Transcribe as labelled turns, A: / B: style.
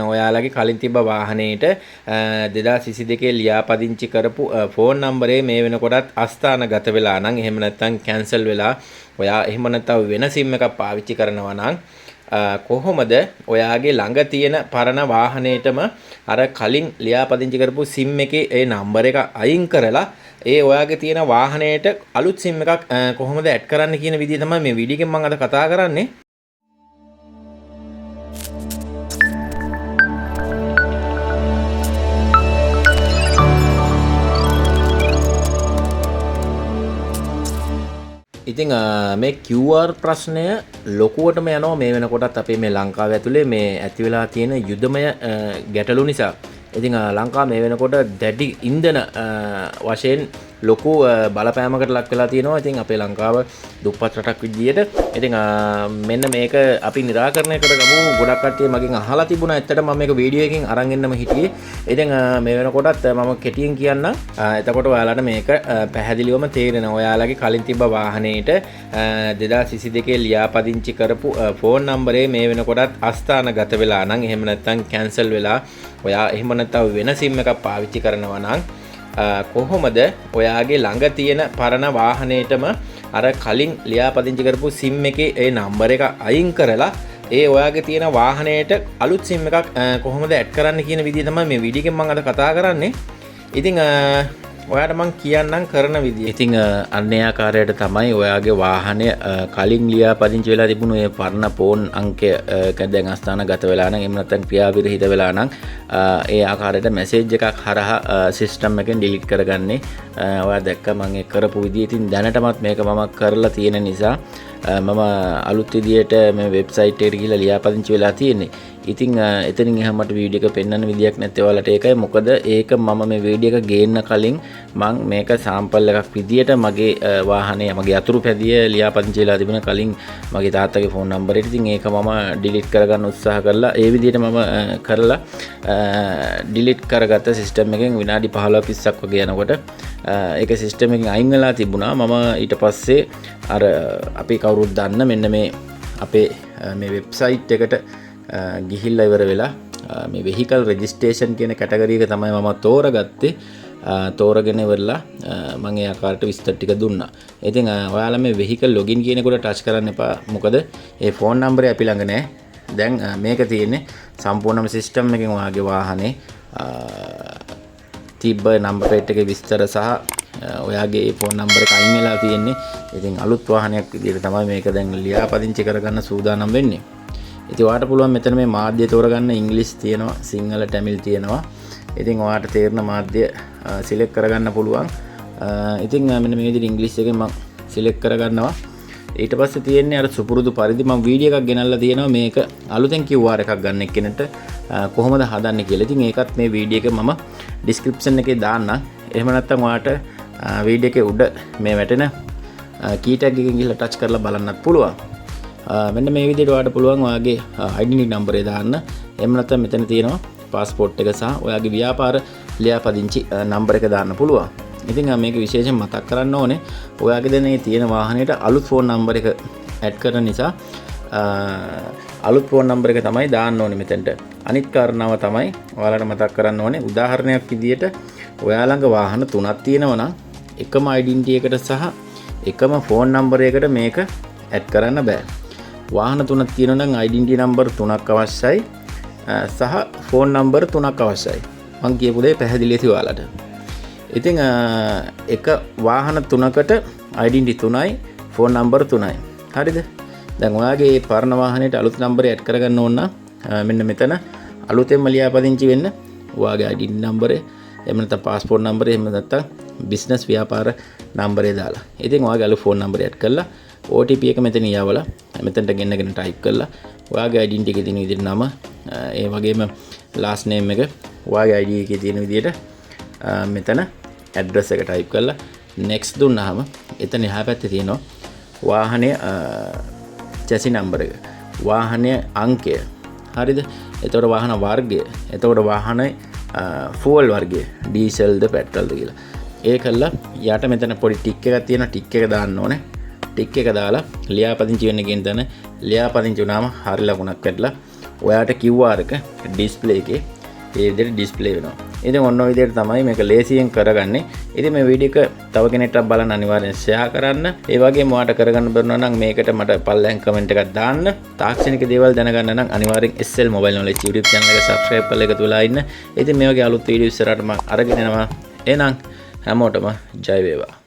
A: ඔයාලගේ කලින් තිබ්බ වාහනේට 2022 ලියාපදිංචි කරපු ෆෝන් නම්බරේ මේ වෙනකොටත් අස්ථානගත වෙලා නම් එහෙම නැත්නම් කැන්සල් වෙලා ඔයා එහෙම නැත්නම් වෙන සිම් එකක් පාවිච්චි කරනවා නම් කොහොමද ඔයාගේ ළඟ තියෙන පරණ වාහනේටම අර කලින් ලියාපදිංචි කරපු සිම් එකේ ඒ නම්බර එක අයින් කරලා ඒ ඔයාගේ තියෙන වාහනේට අලුත් සිම් එකක් කොහොමද ඇඩ් කරන්න කියන විදිය තමයි මේ වීඩියෝ එකෙන් මම අද කතා කරන්නේ. ඉතින් මේ QR ප්‍රශ්නය ලොකුවටම යනවා මේ වෙනකොටත් අපේ මේ ලංකාව ඇතුලේ මේ ඇති වෙලා තියෙන යුදමය ගැටලු නිසා. ඉතින් ලංකාව මේ වෙනකොට දැඩි ඉන්ධන වශයෙන් ලොකු බලපෑමකට ලක් වෙලා තියෙනවා. ඉතින් අපේ ලංකාව දුප්පත් රටක් විදියට. ඉතින් මෙන්න මේක අපි निराකරණය කරගමු. ගොඩක් කට්ටිය මගෙන් අහලා තිබුණා. ඇත්තටම මම මේක වීඩියෝ එකකින් අරන් එන්නම හිටියේ. ඉතින් මේ වෙනකොටත් මම කෙටියෙන් කියන්නම්. එතකොට ඔයාලට මේක පැහැදිලිවම තේරෙනවා. ඔයාලගේ කලින් තිබ්බ වාහනේට 2022 ලියාපදිංචි කරපු ෆෝන් නම්බරේ මේ වෙනකොටත් අස්ථානගත වෙලා නම් එහෙම නැත්නම් කැන්සල් වෙලා ඔයා එහෙම නැත්නම් වෙන සිම් එකක් පාවිච්චි කරනවා නම් කොහොමද ඔයාගේ ළඟ තියෙන පරණ වාහනේටම අර කලින් ලියාපදිංචි කරපු සිම් එකේ ඒ නම්බර එක අයින් කරලා ඒ ඔයාගේ තියෙන වාහනේට අලුත් සිම් එකක් කොහොමද ඇඩ් කරන්න කියන විදිය තමයි මේ වීඩියෝ එකෙන් මම අද කතා කරන්නේ. ඉතින් ඔයාට මම කියන්නම් කරන විදිය. ඉතින් අන්නේ ආකාරයට තමයි ඔයාගේ වාහනය කලින් ලියාපදිංචි වෙලා තිබුණු ඒ පරණ ෆෝන් අංකය දැන් අස්ථානගත වෙලා නම් එහෙම නැත්නම් ක්‍රියාවිරහිත වෙලා නම් ඒ ආකාරයට මැසේජ් එකක් හරහා සිස්ටම් එකෙන් ඩිලීට් කරගන්නේ. ඔයා දැක්ක මම ඒ කරපු විදිය. ඉතින් දැනටමත් මේක මම කරලා තියෙන නිසා මම අලුත් විදියට මේ වෙබ්සයිට් එකට ගිහලා ලියාපදිංචි වෙලා තියෙන්නේ. ඉතින් එතනින් එහා මට වීඩියෝ එක පෙන්වන්න විදියක් නැත්තේ ඔයාලට. ඒකයි මොකද ඒක මම මේ වීඩියෝ එක ගේන්න කලින් මම මේක සාම්පල් එකක් විදියට මගේ වාහනේ මගේ අතුරු පැදිය ලියාපදිංචි වෙලා තිබුණ කලින් මගේ තාත්තගේ ෆෝන් නම්බරේට. ඉතින් ඒක මම ඩිලීට් කරගන්න උත්සාහ කළා. ඒ විදියට මම කරලා ඩිලීට් කරගත්ත සිස්ටම් එකෙන් විනාඩි 15ක් 20ක් වගේ යනකොට ඒක සිස්ටම් එකෙන් අයින් වෙලා තිබුණා. මම ඊට පස්සේ අර අපි කවුරුත් දන්න මෙන්න මේ අපේ මේ වෙබ්සයිට් එකට ගිහිල්ලා ඉවර වෙලා මේ vehicle registration කියන කැටගරි එක තමයි මම තෝරගත්තේ. තෝරගෙන ඉවරලා මම ඒ ආකාරයට විස්තර ටික දුන්නා. ඉතින් ඔයාලා මේ vehicle login කියන එකට ටච් කරන්න එපා. මොකද ඒ ෆෝන් නම්බරේ අපි ළඟ නැහැ. දැන් මේක තියෙන්නේ සම්පූර්ණම සිස්ටම් එකෙන් ඔයාගේ වාහනේ තිබ්බ නම්බර් ප්ලේට් එකේ විස්තර සහ ඔයාගේ ඒ ෆෝන් නම්බර එක අයින් වෙලා තියෙන්නේ. ඉතින් අලුත් වාහනයක් විදිහට තමයි මේක දැන් ලියාපදිංචි කරගන්න සූදානම් වෙන්නේ. ඉතින් ඔයාට පුළුවන් මෙතන මේ මාධ්‍ය තෝරගන්න. ඉංග්‍රීසි තියෙනවා, සිංහල, තමිල් තියෙනවා. ඉතින් ඔයාට තේරෙන මාධ්‍ය සිලෙක්ට් කරගන්න පුළුවන්. ඉතින් මෙන්න මේ විදිහට ඉංග්‍රීසි එකෙන් මම සිලෙක්ට් කරගන්නවා. ඊට පස්සේ තියෙන්නේ අර සුපුරුදු පරිදි මම වීඩියෝ එකක් ගෙනල්ලා තියෙනවා මේක අලුතෙන් QR එකක් ගන්න එක්කෙනෙක්ට කොහොමද හදන්නේ කියලා. ඉතින් ඒකත් මේ වීඩියෝ එක මම ඩිස්ක්‍රිප්ෂන් එකේ දාන්නම්. එහෙම නැත්නම් ඔයාට වීඩියෝ එකේ උඩ මේ වැටෙන කී ටැග් එකකින් ගිහලා ටච් කරලා බලන්නත් පුළුවන්. මෙන්න මේ විදිහට ඔයාට පුළුවන් ඔයාගේ ඩෙන්ටිටි නම්බරය දාන්න. එහෙම නැත්නම් මෙතන තියෙනවා පාස්පෝර්ට් එක සහ ඔයාගේ ව්‍යාපාර ලියාපදිංචි නම්බර එක දාන්න පුළුවන්. ඉතින් මේක විශේෂයෙන් මතක් කරන්න ඕනේ ඔයාගේ දැන් මේ තියෙන වාහනේට අලුත් ෆෝන් නම්බර එක ඇඩ් කරන නිසා අලුත් ෆෝන් නම්බර එක තමයි දාන්න ඕනේ මෙතනට. අනිත් කාරණාව තමයි ඔයාලට මතක් කරන්න ඕනේ උදාහරණයක් විදියට ඔයා ළඟ වාහන 3ක් තියෙනවා නම් එකම ඩෙන්ටිටි එකට සහ එකම ෆෝන් නම්බර එකට මේක ඇඩ් කරන්න බෑ. වාහන 3ක් තියෙනවා නම් ඩෙන්ටිටි නම්බර් 3ක් අවශ්‍යයි සහ ෆෝන් නම්බර් 3ක් අවශ්‍යයි. මම කියපු දේ පැහැදිලි ඇති ඔයාලට. ඉතින් එක වාහන 3කට ඩෙන්ටිටි 3යි ෆෝන් නම්බර් 3යි. හරිද? දැන් ඔයාගේ මේ පරණ වාහනේට අලුත් නම්බරය ඇඩ් කරගන්න ඕන නම් මෙන්න මෙතන අලුතෙන්ම ලියාපදිංචි වෙන්න ඔයාගේ ඩෙන්ටිටි නම්බරේ එහෙම නැත්නම් පාස්පෝර්ට් නම්බරේ එහෙම නැත්නම් බිස්නස් ව්‍යාපාර නම්බරේ දාලා. ඉතින් ඔයාගේ අලුත් ෆෝන් නම්බරය ඇඩ් කරලා OTP එක මෙතන යවලා මෙතනට ගෙන්නගෙන ටයිප් කරලා ඔයාගේ ඩෙන්ටිටි එකේ තියෙන විදිහට නම ඒ වගේම ලාස්ට් නේම් එක ඔයාගේ ID එකේ තියෙන විදිහට මෙතන ඇඩ්‍රස් එක ටයිප් කරලා next දුන්නාම එතන එහා පැත්තේ තියෙනවා වාහනයේ chassis නම්බර එක, වාහනයේ අංකය. හරිද? එතකොට වාහන වර්ගය, එතකොට වාහනේ ෆුවල් වර්ගය, ඩීසල්ද පෙට්‍රල්ද කියලා. ඒ කළා යට මෙතන පොඩි ටික් එකක් තියෙනවා. ටික් එක දාන්න ඕනේ. ටික් එක දාලා ලියාපදිංචි වෙන්න කියන තැන ලියාපදිංචි වුණාම හරි ලකුණක් වැටලා ඔයාට QR එක ඩිස්ප්ලේ එකේ ඒ විදිහට ඩිස්ප්ලේ වෙනවා. ඉතින් ඔන්න ඔය විදිහට තමයි මේක ලේසියෙන් කරගන්නේ. ඉතින් මේ වීඩියෝ එක තව කෙනෙක්ට බලන්න අනිවාර්යෙන් ෂෙයා කරන්න. ඒ වගේම ඔයාට කරගන්න බැරුණා නම් මේකට මට පල්ලෙන් කමෙන්ට් එකක් දාන්න. තාක්ෂණික දේවල් දැනගන්න නම් අනිවාර්යෙන් SL Mobile Knowledge YouTube channel එක subscribe කරලා එකතු වෙලා ඉන්න. ඉතින් මේ වගේ අලුත් වීඩියෝ ඉස්සරහට මම අරගෙන එනවා. එහෙනම් හැමෝටම ජය වේවා.